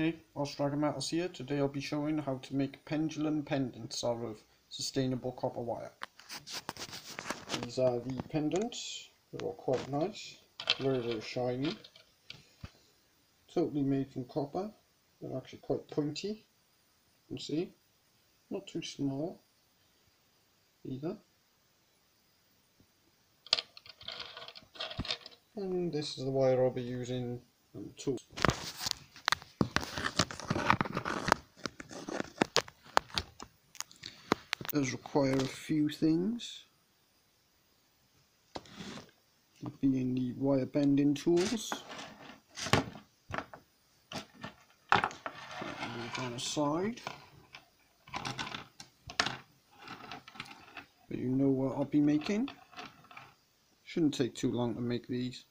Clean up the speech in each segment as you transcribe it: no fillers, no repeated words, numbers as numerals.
Hey, Metals here. Today I'll be showing how to make pendulum pendants out of sustainable copper wire. These are the pendants. They're all quite nice, very shiny. Totally made from copper. They're actually quite pointy. You can see, not too small either. And this is the wire I'll be using and the tools. Does require a few things, being the wire bending tools. Move on aside, but you know what I'll be making. Shouldn't take too long to make these.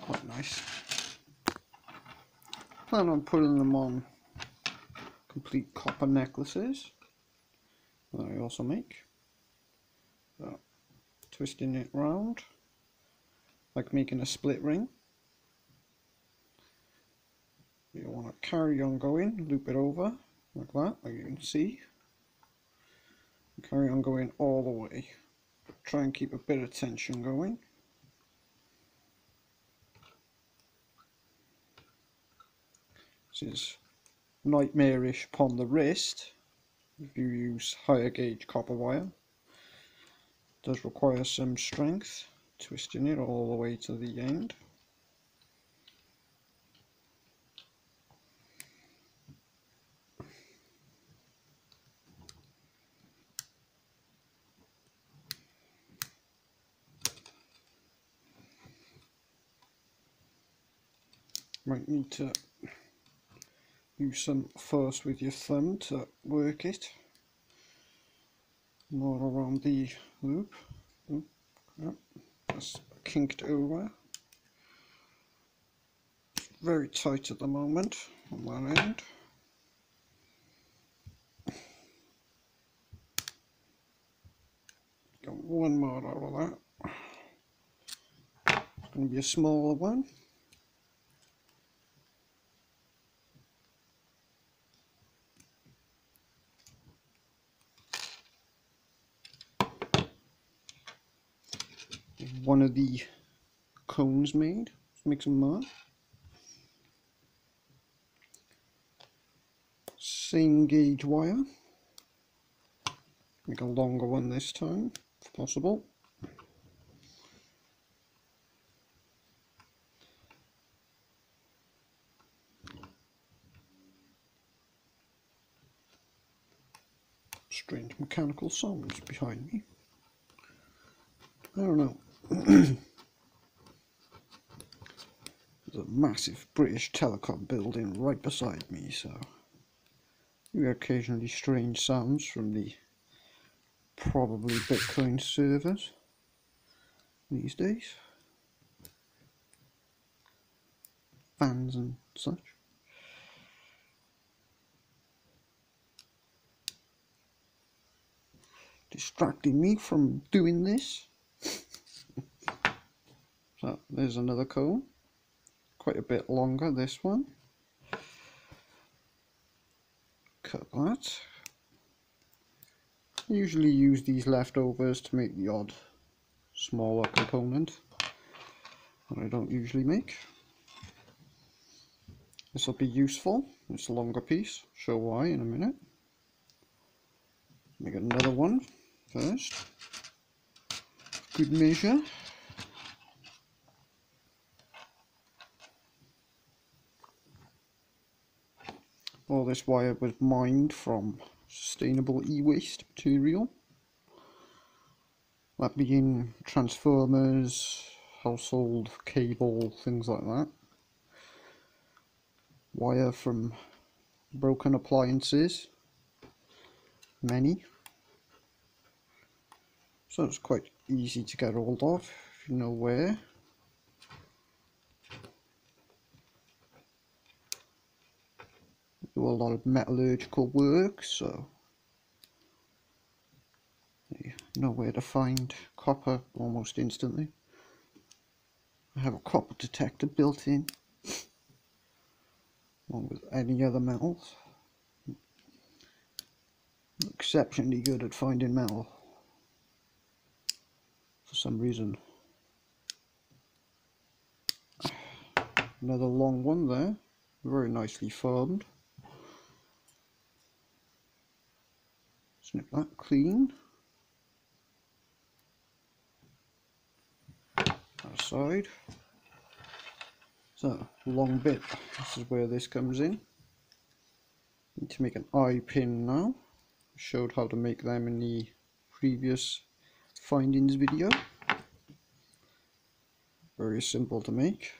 Quite nice. Plan on putting them on complete copper necklaces that I also make. So, twisting it round like making a split ring. You want to carry on going, loop it over like that, like you can see. Carry on going all the way. Try and keep a bit of tension going. This is nightmarish upon the wrist if you use higher gauge copper wire. It does require some strength, twisting it all the way to the end. Might need to use some force with your thumb to work it more around the loop. That's kinked over. It's very tight at the moment on that end. Got one more out of that. It's going to be a smaller one. One of the cones made. Let's make some more. Same gauge wire. Make a longer one this time, if possible. Strange mechanical sounds behind me. I don't know. There's a massive British telecom building right beside me, so you hear occasionally strange sounds from the probably Bitcoin servers these days. Fans and such. Distracting me from doing this. So there's another cone, quite a bit longer this one. Cut that. I usually use these leftovers to make the odd smaller component that I don't usually make. This will be useful. It's a longer piece, show why in a minute. Make another one first. Good measure. All this wire was mined from sustainable e-waste material. That being transformers, household cable, things like that. Wire from broken appliances, many. So it's quite easy to get hold of if you know where. Do a lot of metallurgical work, so you know where to find copper almost instantly. I have a copper detector built in. along with any other metals. I'm exceptionally good at finding metal for some reason. Another long one there, very nicely formed. Snip that clean. Aside. So, long bit, this is where this comes in. Need to make an eye pin now. Showed how to make them in the previous findings video. Very simple to make.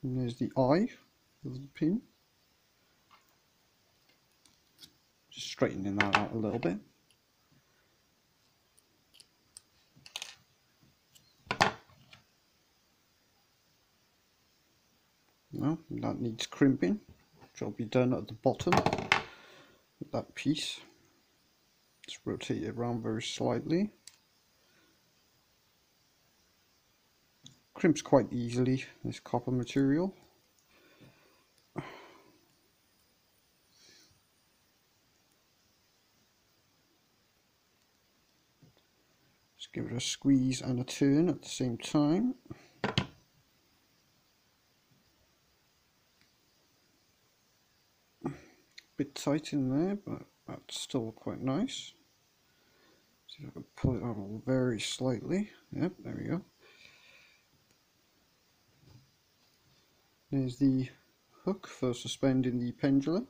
And there's the eye of the pin. Just straightening that out a little bit. Now that needs crimping, which will be done at the bottom with that piece. Just rotate it around very slightly. Crimps quite easily, this copper material. Just give it a squeeze and a turn at the same time. Bit tight in there, but that's still quite nice. See if I can pull it out very slightly. Yep, there we go. There's the hook for suspending the pendulum.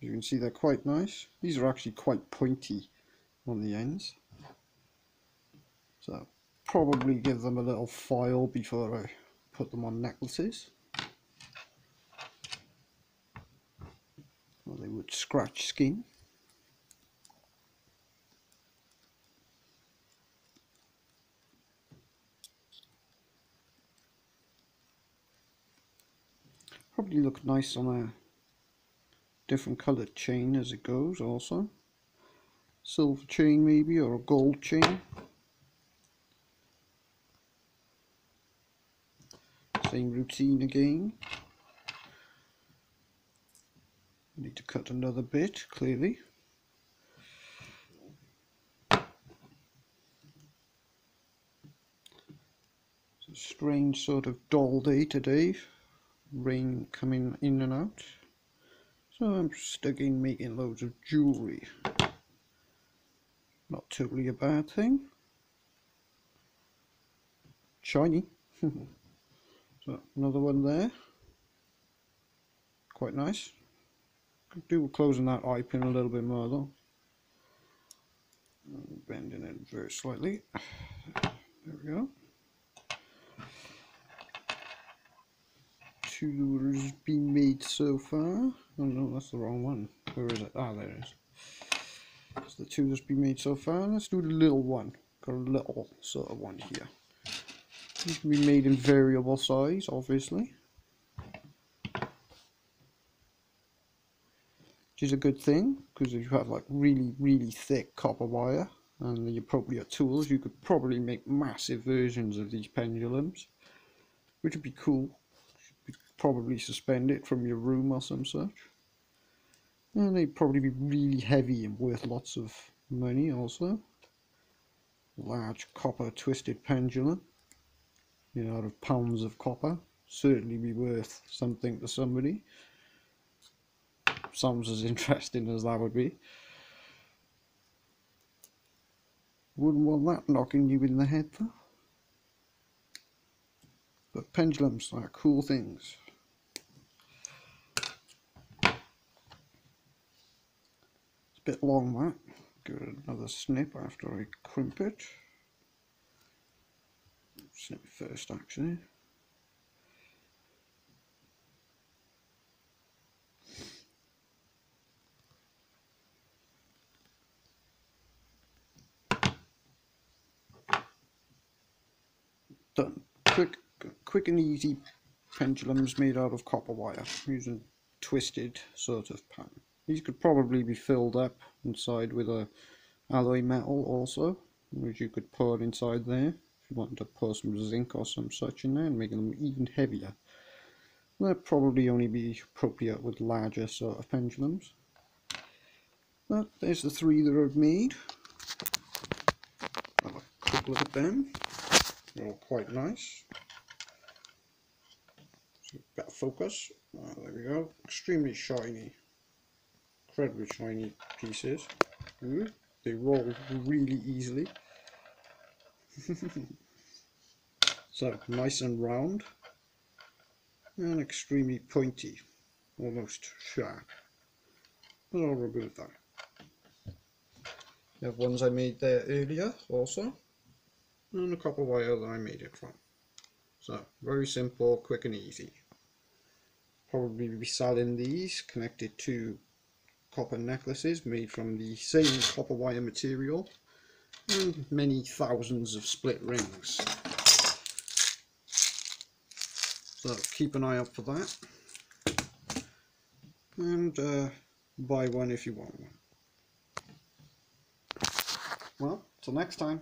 As you can see, they're quite nice. These are actually quite pointy on the ends, so probably give them a little file before I put them on necklaces, or they would scratch skin. Probably look nice on a different coloured chain as it goes also. Silver chain maybe, or a gold chain. Same routine again. Need to cut another bit, clearly. It's a strange sort of dull day today. Rain coming in and out. So I'm stuck in making loads of jewellery. Not totally a bad thing. Shiny. So another one there. Quite nice. Could do with closing that eye pin a little bit more though. Bending it very slightly. There we go. Two has been made so far. Oh no, that's the wrong one. Where is it? Ah, there it is. That's the two that's been made so far. Let's do the little one. Got a little sort of one here. These can be made in variable size, obviously, which is a good thing, because if you have like really thick copper wire and the appropriate tools, you could probably make massive versions of these pendulums, which would be cool. You could probably suspend it from your room or some such, and they'd probably be really heavy and worth lots of money also. Large copper twisted pendulum, you know, out of pounds of copper, certainly be worth something to somebody. Sounds as interesting as that would be. Wouldn't want that knocking you in the head though. But pendulums are cool things. It's a bit long that. Give it another snip after I crimp it. Snip it first actually. Done. Quick and easy pendulums made out of copper wire using twisted sort of pattern. These could probably be filled up inside with a alloy metal also, which you could pour inside there if you wanted to pour some zinc or some such in there and make them even heavier. They'll probably only be appropriate with larger sort of pendulums. But there's the 3 that I've made. Have a quick look at them. They're all quite nice. So better focus. There we go. Extremely shiny. Incredibly shiny pieces. Ooh, they roll really easily. So nice and round. And extremely pointy. Almost sharp. But I'll remove that. I have ones I made there earlier also. And a copper wire that I made it from. So very simple, quick and easy. Probably be selling these connected to copper necklaces made from the same copper wire material and many thousands of split rings. So keep an eye out for that, and buy one if you want one. Well, till next time.